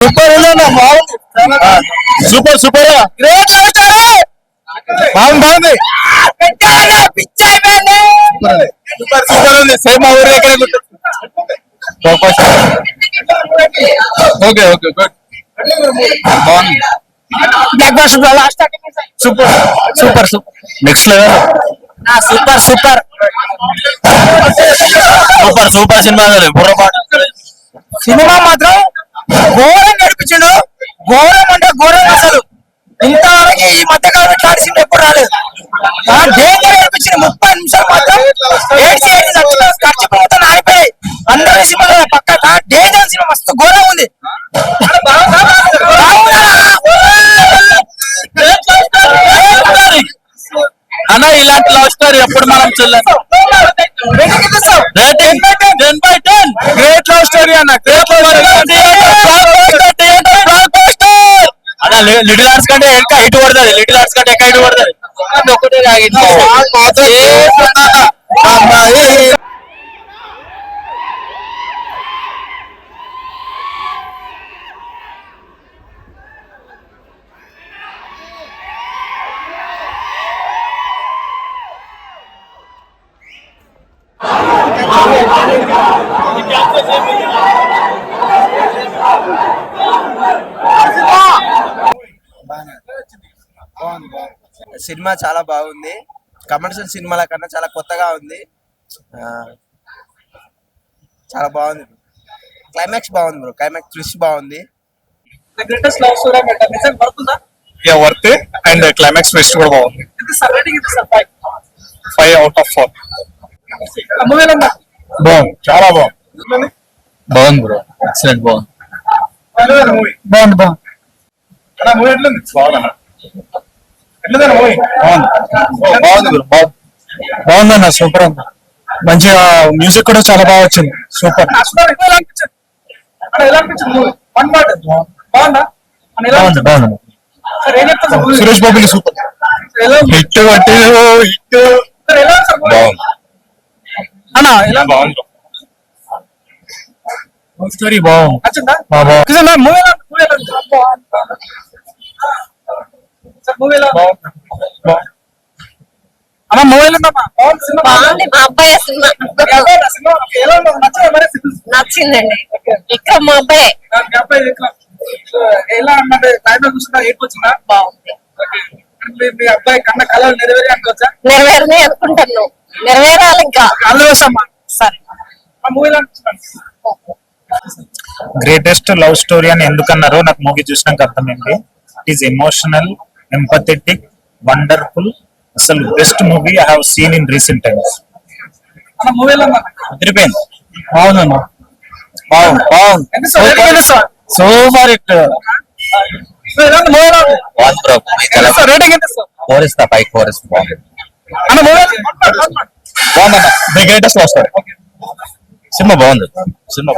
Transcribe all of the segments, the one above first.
Super super super great బాగుంది బాగుంది super super ఉంది సేమ్ మా ఊరు ఎక్కడ ఓకే ఓకే గుడ్ బాగుంది super super super next level super super super super cinema cinema మాత్రం ఘోరం నడిపించాడు. ఘోరం అంటే ఘోరం అసలు ఇంతవరకు ఈ మధ్యకాలం ఇట్లాంటి సినిమా ఎప్పుడు రాలేదు. డేంజర్ నడిపించింది. 30 నిమిషాలు మాత్రం ఖర్చుపోతాను అయిపోయాయి. అందరి సినిమా పక్క డేంజర్ సినిమా మస్తు ఘోరం ఉంది. అన్న ఇలాంటి లవ్ స్టోరీ ఎప్పుడు మనం చూడలేదు. గ్రేట్ లవ్ స్టోరీ అన్న. గ్రేట్ లవ్ లిటిల్ ఆర్ట్స్ కంటే ఇంకా హిట్ పడుతుంది. లిటిల్ ఆర్ట్స్ కంటే ఎక్క హిట్ పడుతుంది. ఒకటే సినిమా చాలా బాగుంది. కమర్షియల్ సినిమాల కన్నా చాలా కొత్తగా ఉంది. చాలా బాగుంది. క్లైమాక్స్ బాగుంది బ్రో. క్లైమాక్స్ ట్విస్ట్ బాగుంది. వర్త్ అండ్ క్లైమాక్స్ ట్విస్ట్ కూడా బాగుంది. 5 out of 4 బాగుంది. చాలా బాగుంది. బాగుంది బ్రో. ఎక్సలెంట్ బాగుంది. బాగుంది బాగుందన్న. సూపర్ అన్న. మంచిగా మ్యూజిక్ కూడా చాలా బాగా వచ్చింది. సూపర్ సురేష్ బాబుకి సూపర్ హిట్ కొట్టి హిట్ బాగుంది అన్న. ఎలా బాగుంది స్టోరీ బాగుంది. అమ్మ మొబైల్ నచ్చిందండి. ఇక్కడ మా అబ్బాయి ఎలా అన్నది ఏడ్కొచ్చిందా? బాగుంది. మీ అబ్బాయి కన్న కళలు నెరవేరి అనుకోవచ్చా? నెరవేరని అనుకుంటాను. నెరవేరాలి ఇంకా. అల్లవసమ్మా సరే గ్రేటెస్ట్ లవ్ స్టోరీ అని ఎందుకన్నారో నాకు మూవీ చూసినాక అర్థమైంది. It is emotional, empathetic, wonderful. అసలు best movie I have seen in recent times. అదిరిపోయింది. బాగుందమ్మా. బాగుంది బాగుంది. Super hit. కోరిస్తా 5 కోరిస్తా. బాగుందన్న. The greatest love story. సినిమా బాగుంది. సినిమా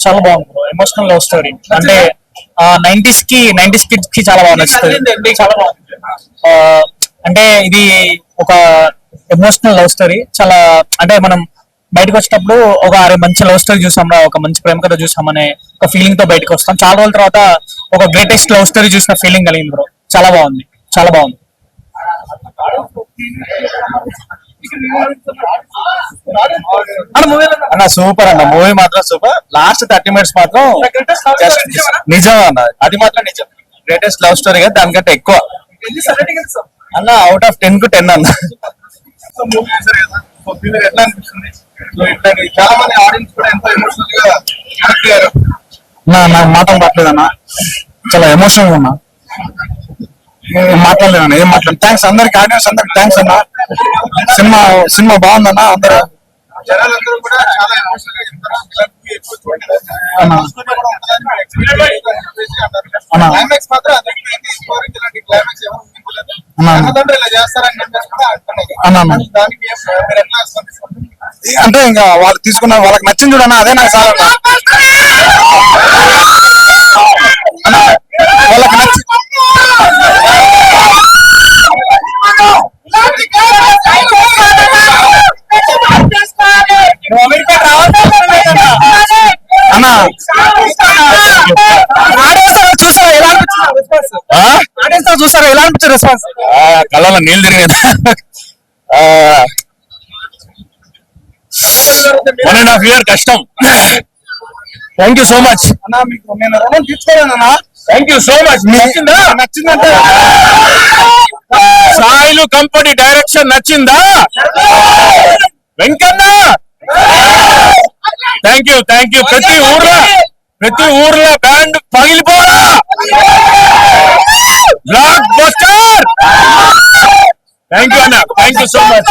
చాలా బాగుంది. ఎమోషనల్ లవ్ స్టోరీ అంటే 90s కిడ్స్ కి చాలా బాగా నచ్చుతుంది. చాలా బాగుంది. అంటే ఇది ఒక ఎమోషనల్ లవ్ స్టోరీ. చాలా అంటే మనం బయటకు వచ్చేటప్పుడు ఒక మంచి లవ్ స్టోరీ చూసాం, ఒక మంచి ప్రేమ కథ చూసామనే ఒక ఫీలింగ్ తో బయటకు వస్తాం. చాలా రోజుల తర్వాత ఒక గ్రేటెస్ట్ లవ్ స్టోరీ చూసిన ఫీలింగ్ కలిగింది బ్రో. చాలా బాగుంది. చాలా బాగుంది. అన్న సూపర్ అన్న. మూవీ మాత్రం సూపర్. లాస్ట్ 30 minutes మాత్రం నిజం అన్న. అది మాత్రం నిజం. గ్రేటెస్ట్ లవ్ స్టోరీ కదా, దానికంటే ఎక్కువ అన్న. అవుట్ ఆఫ్ 10 కు 10 అన్న. ఎట్లా అనిపిస్తుంది? చాలా మంది ఆడియన్స్ కూడా ఎంతో ఎమోషనల్ గా కనెక్ట్ అయ్యారు. నాకు మాత్రం పట్టలేదన్న. చాలా ఎమోషనల్ గా ఉన్నా. మాట్లాడలేదన్న. ఏం మాట్లాడు. థ్యాంక్స్ అందరికి, ఆడియన్స్ అందరికి థ్యాంక్స్ అన్న. సినిమా బాగుందన్న. అందరూ జనాలందరూ కూడా చాలా ఎమోషనల్ గా చెప్తారు. క్లైమాక్స్ మాత్రం క్లైమాక్స్ ఇలా చేస్తారని చెప్పేసి కూడా అంటున్నారు. దానికి అంటే ఇంకా వాళ్ళు తీసుకున్న వాళ్ళకి నచ్చింది చూడన్నా. అదే నాకు చాలా వాళ్ళకి నచ్చి అమెరికా రావాలి. అన్న చూసారా ఎలా ఆడియన్స్ చూసారా ఎలా అనిపించింది రెస్పాన్స్? కళ్ళలో నీళ్ళు తిరిగేది. 1.5 year కష్టం. థ్యాంక్ యూ సో మచ్ అన్నా మీకు నేను రుణం తీర్చుకోలేనన్నా. Thank you so much. నచ్చిందంటే సాయిలు కంపెనీ డైరెక్షన్ నచ్చిందా వెంకన్న? థ్యాంక్ యూ ప్రతి ఊర్లో బ్యాండ్ పగిలిపోరా. Blockbuster. థ్యాంక్ యూ అన్న, థ్యాంక్ యూ సో మచ్.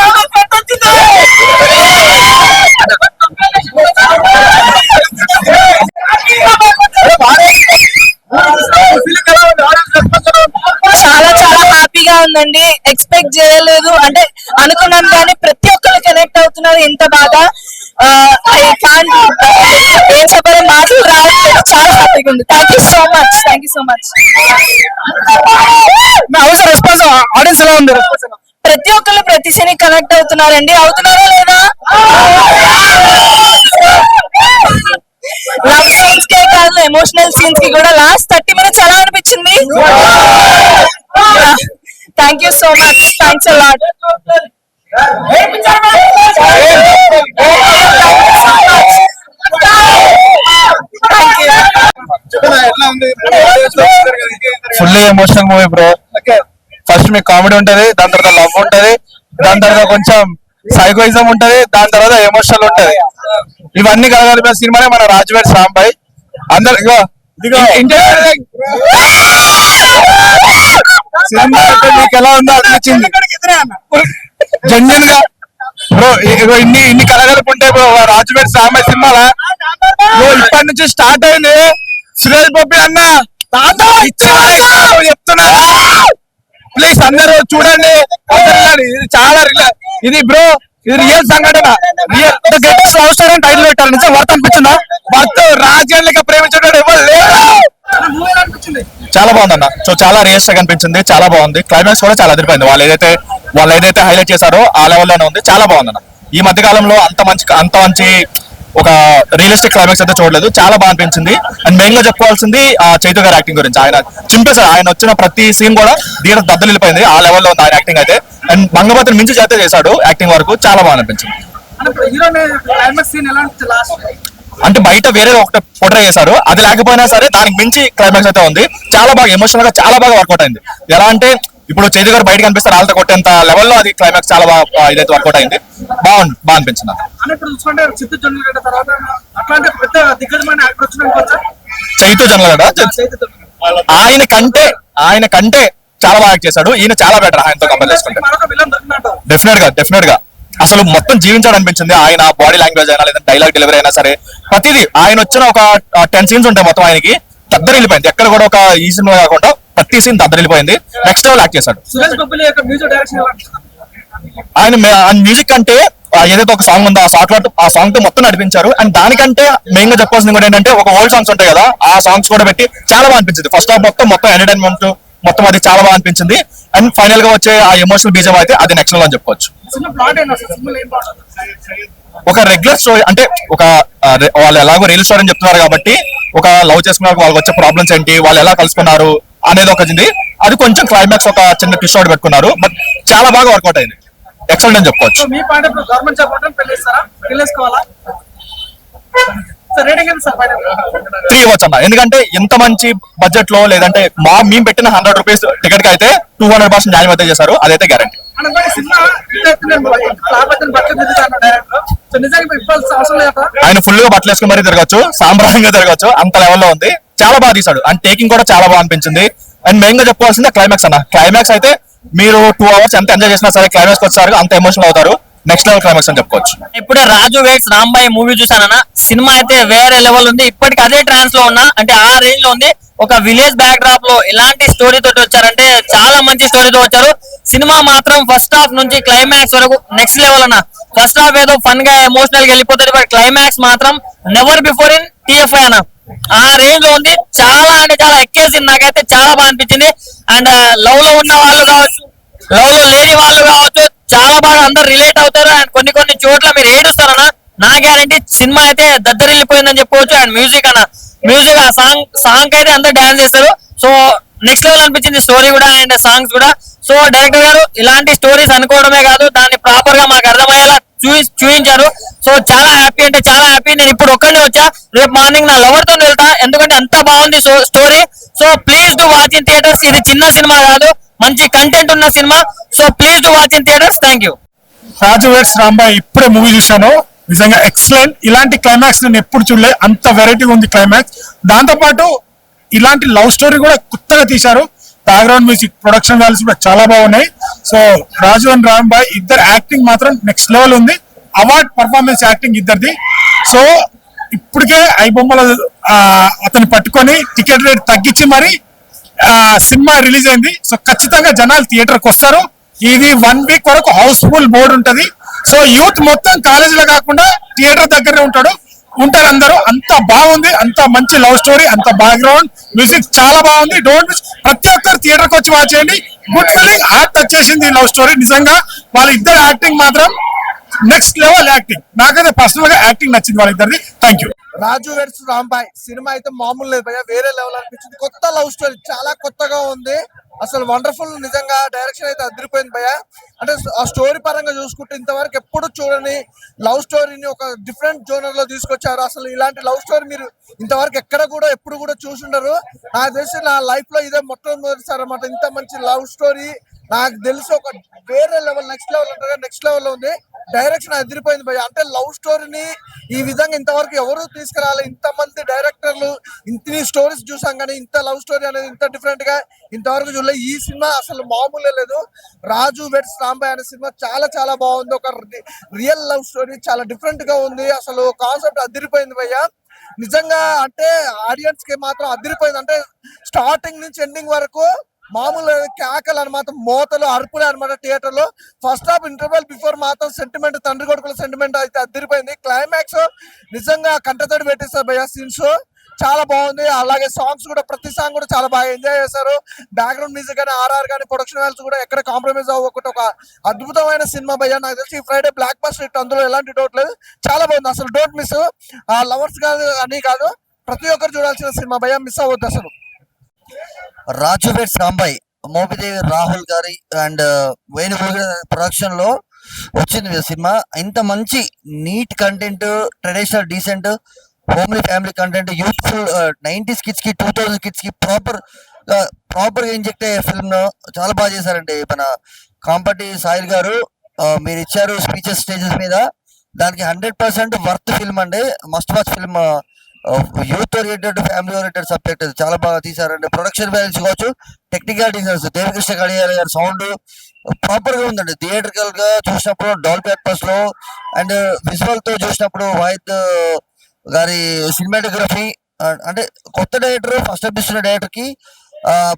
చాలా చాలా హ్యాపీగా ఉందండి. ఎక్స్పెక్ట్ చేయలేదు, అంటే అనుకున్నాను కానీ ప్రతి ఒక్కరు కనెక్ట్ అవుతున్నారు ఇంత బాగా. ఐ కాంట్ ఏం చెప్పాలో మాటలు రావట్లేదు. చాలా హ్యాపీగా ఉంది. Thank you so much. Response audience ఎలా ఉంది? ప్రతి ఒక్కరు ప్రతి సీన్ కనెక్ట్ అవుతున్నారండి. అవుతున్నారా లేదా? లవ్ సీన్స్ కే కాదు, ఎమోషనల్ సీన్స్ కి కూడా. లాస్ట్ 30 minutes ఎలా అనిపించింది? Thank you so much. Thanks a lot. Fully emotional movie bro. First మీకు కామెడీ ఉంటది, దాని తర్వాత లవ్ ఉంటది, దాని తర్వాత కొంచెం సైకోయిజం ఉంటది, దాని తర్వాత ఎమోషనల్ ఉంటది. ఇవన్నీ కలగలిపిన సినిమానే మన రాజువేడ్ సాంబాయ్. అందరు సినిమా మీకు ఎలా ఉందో అనిపించింది జెన్యున్ గా బ్రో. ఇన్ని కలగలుపు ఉంటాయి బ్రో రాజువేడ్ సాంబాయ్ సినిమాలో. ఇప్పటి నుంచి స్టార్ట్ అయింది. సురేష్ బాబు అన్న చెప్తున్నా, ప్లీజ్ అందరూ చూడండి. ఇది చాలా ఇది బ్రో, ఇది రియల్ సంఘటన. లవ్ స్టోరీ టైటిల్ పెట్టాలి. నిజం వర్త్ అనిపించిందా? వర్త్. రాజ్యాన్ని ప్రేమించడం ఎవరు లేరు. చాలా బాగుందన్న. సో చాలా రియలిస్టిక్ అనిపించింది, చాలా బాగుంది. క్లైమాక్స్ కూడా చాలా అదిరిపోయింది. వాళ్ళు ఏదైతే హైలైట్ చేశారో ఆ లెవెల్లోనే ఉంది. చాలా బాగుందన్న. ఈ మధ్య కాలంలో అంత మంచి ఒక రియలిస్టిక్ క్లైమాక్స్ అయితే చూడలేదు. చాలా బాగా అనిపించింది. అండ్ మెయిన్ గా చెప్పుకోవాల్సింది చైతు గారి యాక్టింగ్ గురించి. ఆయన చింపేశారు. ఆయన వచ్చిన ప్రతి సీన్ కూడా దీని దద్దలు వెళ్ళిపోయింది. ఆ లెవెల్లో ఉంది ఆయన యాక్టింగ్ అయితే. అండ్ మంగపతిని మించి చేస్తే చేశాడు యాక్టింగ్ వరకు. చాలా బాగా అనిపించింది. అంటే బయట వేరే ఒకటి పోట్రే చేశారు, అది లేకపోయినా సరే దానికి మించి క్లైమాక్స్ అయితే ఉంది. చాలా బాగా ఎమోషనల్ గా చాలా బాగా వర్కౌట్ అయింది. ఎలా అంటే ఇప్పుడు చైతు గారు బయటకు కనిపిస్తారు, వాళ్ళతో కొట్టేంత లెవెల్లో అది క్లైమాక్స్ చాలా బాగా ఇదైతే వర్కౌట్ అయింది. బాగా అనిపించింది. చైతు జనగడ ఆయన కంటే చాలా బాగా యాక్ట్ చేశాడు. ఈయన చాలా బెటర్ ఆయనతో కంపేర్ చేసుకుంటే. డెఫినెట్ గా అసలు మొత్తం జీవించాడు అనిపించింది. ఆయన బాడీ లాంగ్వేజ్ అయినా లేదా డైలాగ్ డెలివరీ అయినా సరే ప్రతిదీ. ఆయన వచ్చిన ఒక 10 scenes ఉంటాయి మొత్తం, ఆయనకి దద్దరిల్లిపోయింది. ఎక్కడ కూడా ఒక ఈ సినిమా కాకుండా ప్రతి సీన్ దద్దరిల్లిపోయింది. నెక్స్ట్ లెవెల్ యాక్ట్ చేశాడు. ఆయన మ్యూజిక్ అంటే ఏదైతే ఒక సాంగ్ ఉందో ఆ సాంగ్ తో మొత్తం నడిపించారు. అండ్ దానికంటే మెయిన్ గా చెప్పాల్సింది కూడా ఏంటంటే ఒక ఓల్డ్ సాంగ్స్ ఉంటాయి కదా, ఆ సాంగ్స్ కూడా పెట్టి చాలా బాగా అనిపించింది. ఫస్ట్ హాఫ్ మొత్తం ఎంటర్టైన్మెంట్ మొత్తం అది చాలా బాగా అనిపించింది. అండ్ ఫైనల్ గా వచ్చే ఆ ఎమోషనల్ బీజం అయితే అది నెక్స్ట్ లెవెల్ అని చెప్పుకోవచ్చు. ఒక రెగ్యులర్ స్టోరీ అంటే వాళ్ళు ఎలాగో రియల్ స్టోరీ అని చెప్తున్నారు కాబట్టి ఒక లవ్ చేసుకున్న వాళ్ళకి వచ్చే ప్రాబ్లమ్స్ ఏంటి, వాళ్ళు ఎలా కలుసుకున్నారు అనేది ఒకటి. అది కొంచెం క్లైమాక్స్ ఒక చిన్న ట్విస్ట్ అవుట్ పెట్టుకున్నారు. బట్ చాలా బాగా వర్కౌట్ అయింది. ఎక్సలెంట్ అని చెప్పుకోవచ్చు. 3 ఇవ్వచ్చు అన్న. ఎందుకంటే ఇంత మంచి బడ్జెట్ లో లేదంటే మేము పెట్టిన 100 రూపీస్ టికెట్ కి అయితే 200% న్యాయం అయితే చేశారు. అదైతే గ్యారంటీ. ఆయన ఫుల్ గా బట్టలు వేసుకుని మరీ తిరగచ్చు, సాంబ్రాజ్యంగా తిరగచ్చు, అంత లెవెల్లో ఉంది. చాలా బాగా తీశాడు. అండ్ టేకింగ్ కూడా చాలా బాగా అనిపించింది. అండ్ మెయిన్ గా చెప్పుకోవాల్సింది క్లైమాక్స్ అన్న. క్లైమాక్స్ అయితే మీరు 2 hours ఎంత ఎంజాయ్ చేసినా సరే క్లైమాక్స్ వచ్చారు అంత ఎమోషనల్ అవుతారు. నెక్స్ట్ లెవెల్ క్లైమాక్స్ అని చెప్పుకోవచ్చు. ఇప్పుడే రాజు వెయిట్స్ రాంబాయ్ మూవీ చూసానన్నా. సినిమా అయితే వేరే లెవెల్ ఉంది. ఇప్పటికి అదే ట్రాన్స్ లో ఉన్నా, అంటే ఆ రేంజ్ లో ఉంది. ఒక విలేజ్ బ్యాక్ డ్రాప్ లో ఇలాంటి స్టోరీ తోటి వచ్చారంటే చాలా మంచి స్టోరీతో వచ్చారు. సినిమా మాత్రం ఫస్ట్ హాఫ్ నుంచి క్లైమాక్స్ వరకు నెక్స్ట్ లెవెల్ అన్న. ఫస్ట్ హాఫ్ ఏదో ఫన్ గా ఎమోషనల్ గా వెళ్ళిపోతుంది, బట్ క్లైమాక్స్ మాత్రం నెవర్ బిఫోర్ ఇన్ TFI అన్న. ఆ రేంజ్ లో ఉంది. చాలా అంటే చాలా ఎక్కేసింది. నాకైతే చాలా బాగా అనిపించింది. అండ్ లవ్ లో ఉన్న వాళ్ళు కావచ్చు, లవ్ లో లేని వాళ్ళు కావచ్చు, చాలా బాగా అందరు రిలేట్ అవుతారు. అండ్ కొన్ని చోట్ల మీరు ఏడుస్తారన్నా. నా గ్యారంటీ సినిమా అయితే దద్దరిల్లిపోయిందని చెప్పుకోవచ్చు. అండ్ మ్యూజిక్ ఆ సాంగ్ అయితే అందరు డాన్స్ చేస్తారు. సో నెక్స్ట్ లెవెల్ అనిపించింది స్టోరీ కూడా అండ్ సాంగ్స్ కూడా. సో డైరెక్టర్ గారు ఇలాంటి స్టోరీస్ అనుకోవడమే కాదు, దాన్ని ప్రాపర్ గా మాకు అర్థమయ్యేలా చూపించారు. సో చాలా హ్యాపీ అంటే చాలా హ్యాపీ. నేను ఇప్పుడు ఒక్కడే వచ్చా, రేపు మార్నింగ్ నా లవర్ తో వెళ్తా, ఎందుకంటే అంత బాగుంది story. So please do watch in theatres. ఇది చిన్న సినిమా కాదు, మంచి కంటెంట్ ఉన్న cinema. So please do watch in theatres. Thank you. Raju weds Rambai ఇప్పుడే మూవీ చూశాను, నిజంగా ఎక్సలెంట్. ఇలాంటి క్లైమాక్స్ నేను ఎప్పుడు చూడలే, అంత వెరైటీగా ఉంది క్లైమాక్స్. దాంతో పాటు ఇలాంటి లవ్ స్టోరీ కూడా కొత్తగా తీశారు. బ్యాక్గ్రౌండ్ మ్యూజిక్, ప్రొడక్షన్ వాల్యూస్ కూడా చాలా బాగున్నాయి. సో రాజు అండ్ రాంబాయ్ ఇద్దరు యాక్టింగ్ మాత్రం నెక్స్ట్ లెవెల్ ఉంది. అవార్డ్ పర్ఫార్మెన్స్ యాక్టింగ్ ఇద్దరిది. సో ఇప్పటికే ఐబొమ్మల అతను పట్టుకొని టికెట్ రేట్ తగ్గించి మరి సినిమా రిలీజ్ అయింది. సో ఖచ్చితంగా జనాలు థియేటర్కి వస్తారు. ఇది 1 వీక్ వరకు హౌస్ఫుల్ బోర్డు ఉంటది. సో యూత్ మొత్తం కాలేజీలో కాకుండా థియేటర్ దగ్గరే ఉంటారు అందరూ. అంత బాగుంది, అంత మంచి లవ్ స్టోరీ, అంత బ్యాక్గ్రౌండ్ మ్యూజిక్ చాలా బాగుంది. డోంట్ మిస్, ప్రతి ఒక్కరు థియేటర్కి వచ్చి వాచ్ చేయండి. గుడ్ ఫీలింగ్, హార్ట్ టచ్ చేసింది లవ్ స్టోరీ. నిజంగా వాళ్ళ ఇద్దరు యాక్టింగ్ మాత్రం నెక్స్ట్ లెవెల్ యాక్టింగ్. నాకైతే పర్సనల్ గా యాక్టింగ్ నచ్చింది వాళ్ళిద్దరిది. Thank you. Raju weds Rambai సినిమా అయితే మామూలు లేదు భయ్య, వేరే లెవెల్ అనిపించింది. కొత్త లవ్ స్టోరీ, చాలా కొత్తగా ఉంది. అసలు వండర్ఫుల్, నిజంగా డైరెక్షన్ అయితే అదిరిపోయింది భయ్య. అంటే ఆ స్టోరీ పరంగా చూసుకుంటే ఇంతవరకు ఎప్పుడు చూడని లవ్ స్టోరీని ఒక డిఫరెంట్ జోనర్ లో తీసుకొచ్చారు. అసలు ఇలాంటి లవ్ స్టోరీ మీరు ఇంతవరకు ఎక్కడ కూడా ఎప్పుడు కూడా చూసుండరు. నాకు తెలిసి నా లైఫ్ లో ఇదే మొట్టమొదటిసారి అన్నమాట ఇంత మంచి లవ్ స్టోరీ. నాకు తెలిసి ఒక వేరే లెవెల్, నెక్స్ట్ లెవెల్ అంటారు, నెక్స్ట్ లెవెల్ లో ఉంది. డైరెక్షన్ అదిరిపోయింది భయ్య. అంటే లవ్ స్టోరీని ఈ విధంగా ఇంతవరకు ఎవరు తీసుకురాలి. ఇంతమంది డైరెక్టర్లు ఇన్ని స్టోరీస్ చూసాం కానీ ఇంత లవ్ స్టోరీ అనేది ఇంత డిఫరెంట్ గా ఇంతవరకు చూడలేదు. ఈ సినిమా అసలు మామూలే లేదు. రాజు వెడ్స్ రాంబాయ్ అనే సినిమా చాలా చాలా బాగుంది. ఒక రియల్ లవ్ స్టోరీ, చాలా డిఫరెంట్ గా ఉంది. అసలు కాన్సెప్ట్ అదిరిపోయింది భయ్య. నిజంగా అంటే ఆడియన్స్ కి మాత్రం అదిరిపోయింది. అంటే స్టార్టింగ్ నుంచి ఎండింగ్ వరకు మామూలు కేకలు అనమాట, మోతలు, అరుపులు అనమాట థియేటర్ లో. ఫస్ట్ హాఫ్ ఇంటర్వెల్ బిఫోర్ మాత్రం సెంటిమెంట్, తండ్రి కొడుకుల సెంటిమెంట్ అయితే అదిరిపోయింది. క్లైమాక్స్ నిజంగా కంటతడి పెట్టేస్తారు భయ్య. సీన్స్ చాలా బాగుంది. అలాగే సాంగ్స్ కూడా, ప్రతి సాంగ్ కూడా చాలా బాగా ఎంజాయ్ చేశారు. బ్యాక్గ్రౌండ్ మ్యూజిక్ కానీ, ఆర్ఆర్ కానీ, ప్రొడక్షన్ వాల్యూస్ కూడా ఎక్కడ కాంప్రమైజ్ అవ్వకుండా ఒక అద్భుతమైన సినిమా భయ్య. నాకు తెలిసి ఈ ఫ్రైడే బ్లాక్ బస్టర్ హిట్, అందులో ఎలాంటి డౌట్ లేదు. చాలా బాగుంది. అసలు డోంట్ మిస్. లవర్స్ కాదు అని కాదు, ప్రతి ఒక్కరు చూడాల్సిన సినిమా భయ్య, మిస్ అవ్వద్దు అసలు. రాజు వెడ్స్ రాంబాయ్, మోపిదేవి రాహుల్ గారి అండ్ వేణు ప్రొడక్షన్ లో వచ్చింది సినిమా. ఇంత మంచి neat content, traditional decent homely family content, youthful 90s kids కి 2000 కిడ్స్ కి ప్రాపర్ గా ఇంజెక్ట్ అయ్యే ఫిల్మ్ చాలా బాగా చేశారండి మన కాంపటి సాయిల్ గారు. మీరు ఇచ్చారు స్పీచెస్ స్టేజెస్ మీద, దానికి 100% వర్త్ ఫిల్మ్ అండి. Must watch film. Youth oriented, family oriented subject చాలా బాగా తీసారండి. ప్రొడక్షన్ వాల్యూస్ కావచ్చు, టెక్నికల్ డిజైన్స్, దేవకృష్ణ కడియాల గారి సౌండ్ ప్రాపర్ గా ఉందండి. థియేట్రికల్ గా చూసినప్పుడు డాల్బీ అట్మాస్ లో అండ్ విజువల్ తో చూసినప్పుడు వాయిద్ గారి సినిమాటోగ్రఫీ. అంటే కొత్త డైరెక్టర్, ఫస్ట్ ఎపిసోడ్ డైరెక్టర్ కి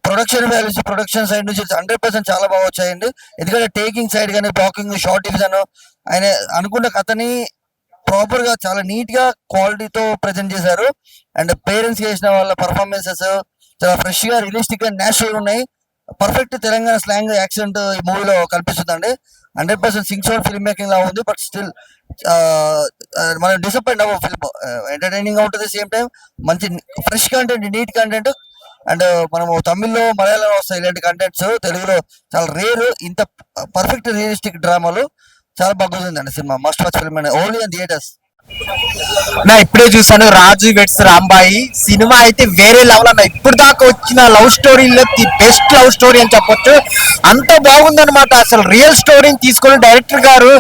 ప్రొడక్షన్ వాల్యూస్, ప్రొడక్షన్ సైడ్ నుంచి 100% చాలా బాగా వచ్చాయండి. ఎందుకంటే టేకింగ్ సైడ్ కానీ, బ్లాకింగ్, షార్ట్ డివిజన్, ఆయన అనుకున్న కథని ప్రాపర్ గా చాలా నీట్ గా క్వాలిటీతో ప్రెజెంట్ చేశారు. అండ్ పేరెంట్స్ చేసిన వాళ్ళ పర్ఫార్మెన్సెస్ చాలా ఫ్రెష్ గా, రియలిస్టిక్ గా, నేచురల్ గా ఉన్నాయి. పర్ఫెక్ట్ తెలంగాణ స్లాంగ్ యాక్సెంట్ ఈ మూవీలో కనిపిస్తుందండి. 100% సింగ్ ఫిల్మ్ మేకింగ్ లా ఉంది. బట్ స్టిల్ మనం డిసప్పాయింట్ అవ్వ. ఫిల్మ్ ఎంటర్టైనింగ్ గా ఉంటుంది, సేమ్ టైం మంచి fresh content, neat content. And మనము తమిళ్లో, మలయాళంలో వస్తాయి ఇలాంటి కంటెంట్స్, తెలుగులో చాలా రేర్. ఇంత పర్ఫెక్ట్ రియలిస్టిక్ డ్రామాలు చాలా బాగుందండి సినిమా. మస్ట్ వాచ్ ఫిల్మ్ అండి, ఓన్లీ ఇన్ థియేటర్స్. నా ఇప్పుడే చూసాను రాజు వెడ్స్ రాంబాయి సినిమా అయితే వేరే లెవెల్ అన్న. ఇప్పుడు దాకా వచ్చిన లవ్ స్టోరీలో ది బెస్ట్ లవ్ స్టోరీ అని చెప్పొచ్చు. అంత బాగుందన్నమాట. అసలు రియల్ స్టోరీని తీసుకొని డైరెక్టర్ గారు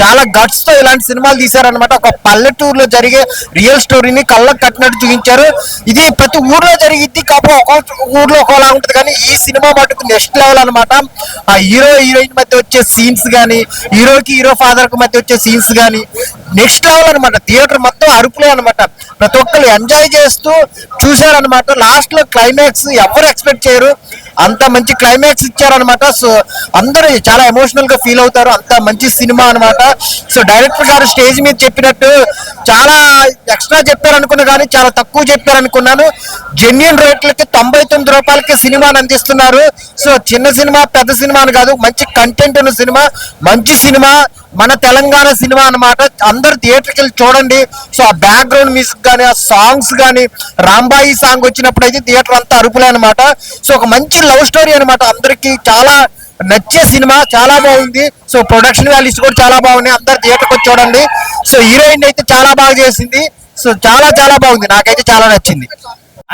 చాలా గట్స్ తో ఇలాంటి సినిమాలు తీశారనమాట. ఒక పల్లెటూరులో జరిగే రియల్ స్టోరీని కళ్ళకు కట్టినట్టు చూపించారు. ఇది ప్రతి ఊర్లో జరిగిద్ది, కాకపోతే ఒక ఊర్లో ఒకలా ఉంటుంది. కానీ ఈ సినిమా మటుకు నెక్స్ట్ లెవెల్ అనమాట. ఆ హీరో హీరోయిన్ మధ్య వచ్చే సీన్స్ కానీ, హీరోకి హీరో ఫాదర్ కి మధ్య వచ్చే సీన్స్ కానీ నెక్స్ట్ లెవెల్ అనమాట. థియేటర్ మొత్తం అరుపులే అనమాట. ప్రతి ఒక్కరు ఎంజాయ్ చేస్తూ చూశారనమాట. లాస్ట్ లో క్లైమాక్స్ ఎవరు ఎక్స్పెక్ట్ చేయరు, అంత మంచి క్లైమాక్స్ ఇచ్చారనమాట. సో అందరూ చాలా ఎమోషనల్ గా ఫీల్ అవుతారు. అంత మంచి సినిమా అనమాట. సో డైరెక్టర్ గారు స్టేజ్ మీద చెప్పినట్టు చాలా ఎక్స్ట్రా చెప్పారనుకున్నా కానీ చాలా తక్కువ చెప్పారనుకున్నాను. జెన్యున్ రేట్లకి 99 రూపాయలకి సినిమాని అందిస్తున్నారు. సో చిన్న సినిమా, పెద్ద సినిమా అని కాదు, మంచి కంటెంట్ ఉన్న సినిమా, మంచి సినిమా. మన తెలంగాణ సినిమా అన్నమాట. అందరు థియేటర్కి వెళ్ళి చూడండి. సో ఆ బ్యాక్గ్రౌండ్ మ్యూజిక్ కానీ, ఆ సాంగ్స్ కానీ, రాంబాయి సాంగ్ వచ్చినప్పుడు అయితే థియేటర్ అంతా అరుపులే అనమాట. సో ఒక మంచి లవ్ స్టోరీ అనమాట. అందరికి చాలా నచ్చే సినిమా, చాలా బాగుంది. సో ప్రొడక్షన్ వాల్యూస్ కూడా చాలా బాగున్నాయి. అందరు థియేటర్కి వచ్చి చూడండి. సో హీరోయిన్ అయితే చాలా బాగా చేసింది. సో చాలా చాలా బాగుంది, నాకైతే చాలా నచ్చింది.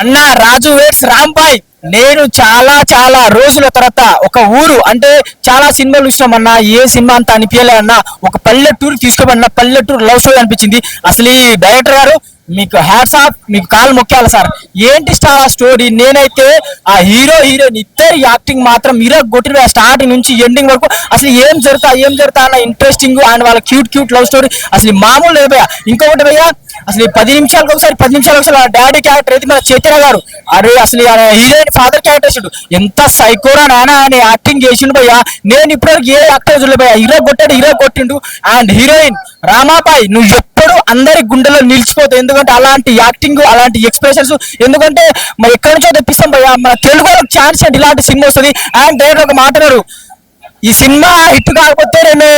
అన్న రాజు వెడ్స్ రాంబాయ్, నేను చాలా చాలా రోజుల తర్వాత ఒక ఊరు అంటే చాలా సినిమాలు చూసినాం అన్న, ఏ సినిమా అంత అనిపించలే అన్న. ఒక పల్లెటూరు తీసుకోమన్న, పల్లెటూరు లవ్ స్టోరీ అనిపించింది. అసలు ఈ డైరెక్టర్ గారు మీకు హ్యాట్స్ ఆఫ్, మీకు కాలు మొక్కాలి సార్. ఏంటి స్టార్ స్టోరీ. నేనైతే ఆ హీరోయిన్ ఇద్దరు యాక్టింగ్ మాత్రం కొట్టిన స్టార్టింగ్ నుంచి ఎండింగ్ వరకు అసలు ఏం జరుగుతా అన్న ఇంట్రెస్టింగ్ అండ్ వాళ్ళ క్యూట్ లవ్ స్టోరీ అసలు మామూలు లేదు భయ్యా. ఇంకొకటి భయ్యా, అసలు 10 నిమిషాలకు ఒకసారి ఆ డాడీ క్యారెక్టర్ అయితే మన చైతన్య గారు, అరే అసలు హీరోయిన్ ఫాదర్ క్యారెక్టర్ వేసిండు, ఎంత సైకోరా నానా అని యాక్టింగ్ చేసిండు భయ్యా. నేను ఇప్పటివరకు ఏ యాక్టర్ చూడలే భయ్యా. హీరో కొట్టిండు. అండ్ హీరోయిన్ రామాబాయ్, నువ్వు ఎప్పుడు అందరి గుండెలో నిలిచిపోతావు. ఎందుకంటే అలాంటి యాక్టింగ్, అలాంటి ఎక్స్ప్రెషన్స్, ఎందుకంటే మరి ఎక్కడి నుంచో తెప్పిస్తాం భయ్యా. మన తెలుగులో ఛాన్స్ అంటే ఇలాంటి సినిమా వస్తుంది. అండ్ డైరెక్టర్ ఒక మాట్లాడారు, ఈ సినిమా హిట్ కాకపోతే నేను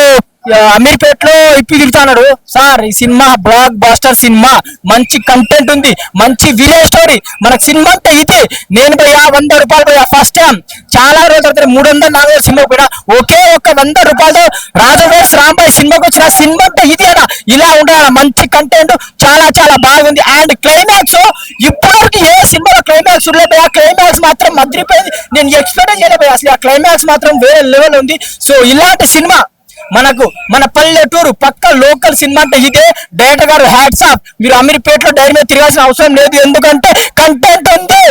అమీర్పేటలో ఇప్పి తిరుగుతున్నాడు సార్. ఈ సినిమా బ్లాక్ బాస్టర్ సినిమా, మంచి కంటెంట్ ఉంది, మంచి విలేజ్ స్టోరీ. మనకు సినిమా అంటే ఇది. నేను పోయా 100 రూపాయలు పోయా ఫస్ట్ టైం. చాలా రోజుల తర్వాత 300-400 సినిమా పోయినా ఒకే ఒక్క 100 రూపాయలతో రాజు వెడ్స్ రాంబాయ్ సినిమాకి వచ్చిన సినిమా అంటే ఇది అన్న. ఇలా ఉండాలి, మంచి కంటెంట్, చాలా చాలా బాగుంది. అండ్ క్లైమాక్స్ ఇప్పటివరకు ఏ సినిమాలో క్లైమాక్స్ ఉండలేకపోయా. క్లైమాక్స్ మాత్రం మద్రిపోయింది. నేను ఎక్స్పెక్ట్ చేయలేకపోయా. అసలు ఆ క్లైమాక్స్ మాత్రం వేరే లెవెల్ ఉంది. సో ఇలాంటి సినిమా మనకు మన పల్లెటూరు పక్క లోకల్ సినిమా అంటే ఇదే. డైరెక్టర్ గారు హ్యాట్స్ ఆఫ్. మీరు అమీర్పేటలో డైరీ మీద తిరగాల్సిన అవసరం లేదు, ఎందుకంటే కంటెంట్ ఉంది.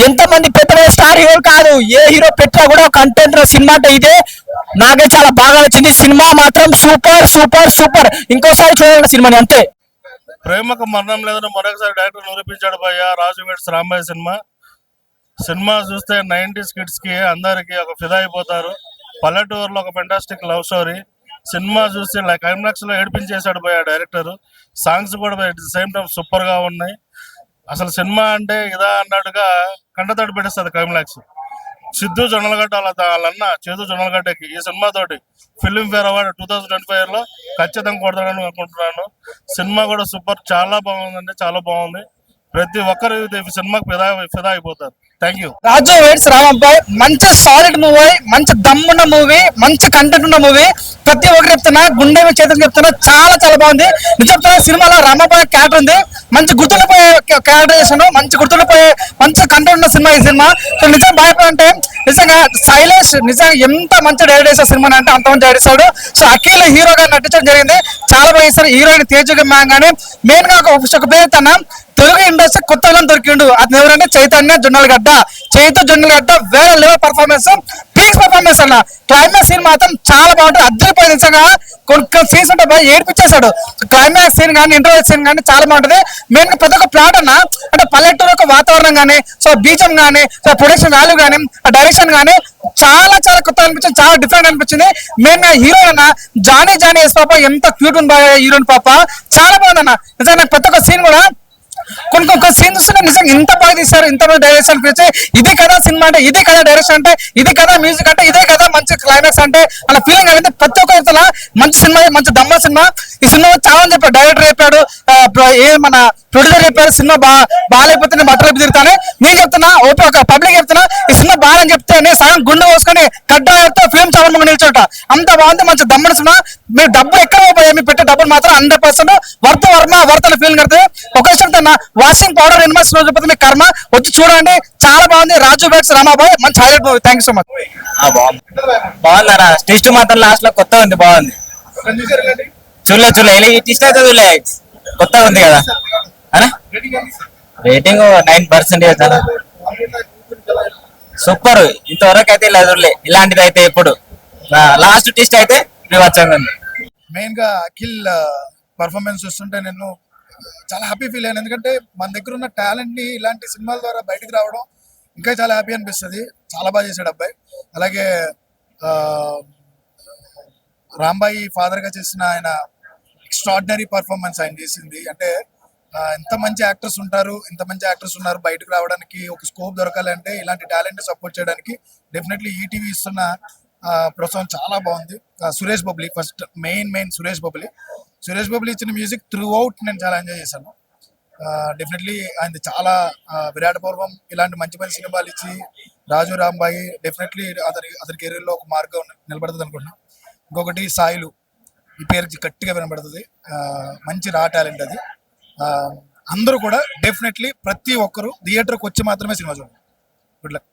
ఎంతమంది పెద్ద స్టార్ హీరోలు కాదు, ఏ హీరో పెట్టినా కూడా కంటెంట్ సినిమా అంటే ఇదే. నాకే చాలా బాగా నచ్చింది. సినిమా మాత్రం సూపర్ సూపర్ సూపర్. ఇంకోసారి చూడాలి సినిమాని, అంతే. ప్రేమకు మరణం లేదని మరొకసారి డైరెక్టర్ నిరూపించాడు భయ్య రాజు వెడ్స్ రాంబాయ్ సినిమా చూస్తే 90s కిడ్స్ కి అందరికి ఒక ఫిదా అయిపోతారు. పల్లెటూరులో ఒక ఫెంటాస్టిక్ లవ్ స్టోరీ. సినిమా చూస్తే క్లైమాక్స్ లో ఏడిపించేశాడు భయ్య డైరెక్టర్. సాంగ్స్ కూడా at the same time super గా ఉన్నాయి. అసలు సినిమా అంటే ఇదా అన్నట్టుగా కంటతడి పెట్టేస్తుంది క్లైమాక్స్. సిద్ధు జొన్నలగడ్డ వాళ్ళన్న చేదు జొన్నలగడ్డకి ఈ సినిమా తోటి ఫిల్మ్ఫేర్ అవార్డు 2025 లో ఖచ్చితంగా కొడతాడని అనుకుంటున్నాను. సినిమా కూడా సూపర్, చాలా బాగుందండి, చాలా బాగుంది. ప్రతి ఒక్కరు సినిమాకి ఫిదా అయిపోతారు. Thank you. Raju weds Rambai మంచి సాలిడ్ మూవీ, మంచి దమ్మున్న మూవీ, మంచి కంటెంట్ ఉన్న మూవీ. ప్రతి ఒక్కరు చెప్తున్నా, గుండె చేతులు చెప్తున్నా, చాలా చాలా బాగుంది. నిజంగా సినిమాలో రామాబాయ్ క్యారెక్టర్ ఉంది, మంచి గుర్తుండిపోయే క్యారెక్టరైజేషన్, మంచి గుర్తుండిపోయే మంచి కంటెంట్ ఉన్న సినిమా ఈ సినిమా. సో నిజంగా బాగా అంటే నిజంగా శైలేష్ నిజంగా ఎంత మంచి డైరెక్ట్ చేశారు సినిమా అంటే అంత మంచి డైరెక్ట్ చేశాడు. సో అఖిల్ హీరోగా నటించడం జరిగింది, చాలా బాగా చేశారు. హీరోయిన్ తేజుగా మ్యాన్ కానీ మెయిన్ గా ఒక పేరు తన తెలుగు ఇండస్ట్రీ కొత్త విలన్ దొరికిండు. అది ఎవరంటే చైతన్య జొన్నలగడ్డ. జొన్నలగడ్డ వేరే లెవెల్ పర్ఫార్మెన్స్, పీక్స్ పర్ఫార్మెన్స్ అన్న. క్లైమాక్స్ సీన్ మాత్రం చాలా బాగుంటుంది, అద్దరిపోయింది. నిజంగా కొన్ని సీన్స్ అంటే బాగా ఏడిపించేశాడు. క్లైమాక్స్ సీన్ కానీ ఇంటర్వ్యూ సీన్ కానీ చాలా బాగుంటుంది. మెయిన్ ప్రతి ఒక్క ప్లాట్ అన్న అంటే పల్లెటూరు యొక్క వాతావరణం కానీ, సో బీజం కానీ, సో ప్రొడక్షన్ వాల్యూ కానీ, డైరెక్షన్ కానీ చాలా చాలా కొత్త అనిపించింది, చాలా డిఫరెంట్ అనిపించింది. మెయిన్ గా హీరోయిన్ అన్న జానీ ఎస్ పాప ఎంత క్యూట్ ఉంది హీరోయిన్ పాప, చాలా బాగుంది అన్న. నిజంగా ప్రతి ఒక్క సీన్ కూడా కొన్ని సీన్ చూస్తుంటే నిజంగా ఇంత బాగా తీస్తారు, ఇంత బాగా డైరెక్షన్ అనిపించి ఇది కదా సినిమా అంటే, ఇది కదా డైరెక్షన్ అంటే, ఇది కదా మ్యూజిక్ అంటే, ఇదే కదా మంచి క్లైమాక్స్ అంటే అలా ఫీలింగ్ అనేది ప్రతి ఒక్క ఇతర మంచి సినిమా, మంచి దమ్మ సినిమా. ఈ సినిమా చాలా చెప్పాడు, డైరెక్టర్ చెప్పాడు, మన ప్రొడ్యూసర్ చెప్పారు సినిమా బాగాలేకపోతే నేను బట్టలు తిరుగుతాను. నేను చెప్తున్నా ఓపీ ఒక పబ్లిక్ చెప్తున్నా, ఈ సినిమా బాగాలని చెప్తే నేను సగం గుండె పోసుకొని కట్ట చెప్తే ఫిల్మ్ చాలా మంది నిల్చోట. అంత బాగుంది, మంచి దమ్మని సినిమా. మీరు డబ్బు ఎక్కడ పోయి మీరు పెట్టే డబ్బులు మాత్రం 100% వర్త్ ఫీల్ కడుతుంది. ఒక చెప్తున్నా, వాషింగ్ పౌడర్ ఇన్వెస్ట్ రోజు మీ కర్మ వచ్చి చూడండి, చాలా బాగుంది. రాజు వెడ్స్ రామాబాయ్ మంచి highlight movie. Thank you so much. బాగుందరా ట్విస్ట్ మాత్రం లాస్ట్ లో కొత్త ఉంది, బాగుంది. చూడలే ఈ ట్విస్ట్ అయితే చూడలే, కొత్తగా ఉంది కదా అనా. Rating 9% super. ఇంతవరకు అయితే ఇలా చూడలే ఇలాంటిది అయితే. ఎప్పుడు లాస్ట్ ట్విస్ట్ అయితే వివచ్చంగా ఉంది. మెయిన్ గా అఖిల్ పర్ఫార్మెన్స్ చూస్తుంటే నేను చాలా హ్యాపీ ఫీల్ అయ్యాను. ఎందుకంటే మన దగ్గర ఉన్న టాలెంట్ ని ఇలాంటి సినిమాల ద్వారా బయటకు రావడం ఇంకా చాలా హ్యాపీ అనిపిస్తుంది. చాలా బాగా చేశాడు అబ్బాయి. అలాగే రాంబాయి ఫాదర్ గా చేసిన ఆయన ఎక్స్ట్రాడినరీ పర్ఫార్మెన్స్ ఆయన చేసింది. అంటే ఎంత మంచి యాక్టర్స్ ఉన్నారు బయటకు రావడానికి, ఒక స్కోప్ దొరకాలంటే ఇలాంటి టాలెంట్ సపోర్ట్ చేయడానికి డెఫినెట్లీ ఈటీవీ ఇస్తున్న ప్రస్తుతం చాలా బాగుంది. సురేష్ బొబ్లీ ఫస్ట్ మెయిన్ సురేష్ బొబ్లీ ఇచ్చిన మ్యూజిక్ త్రూ అవుట్ నేను చాలా ఎంజాయ్ చేశాను. డెఫినెట్లీ ఆయన చాలా విరాట పర్వం ఇలాంటి మంచి సినిమాలు ఇచ్చి రాజు రాంబాయి డెఫినెట్లీ అతని కెరీర్లో ఒక మార్గం నిలబడుతుంది అనుకుంటున్నాను. ఇంకొకటి సాయిలు, ఈ పేరు గట్టిగా వినబడుతుంది. మంచి రా టాలెంట్ అది. అందరూ కూడా డెఫినెట్లీ ప్రతి ఒక్కరు థియేటర్కి వచ్చి మాత్రమే సినిమా చూడండి. Good luck.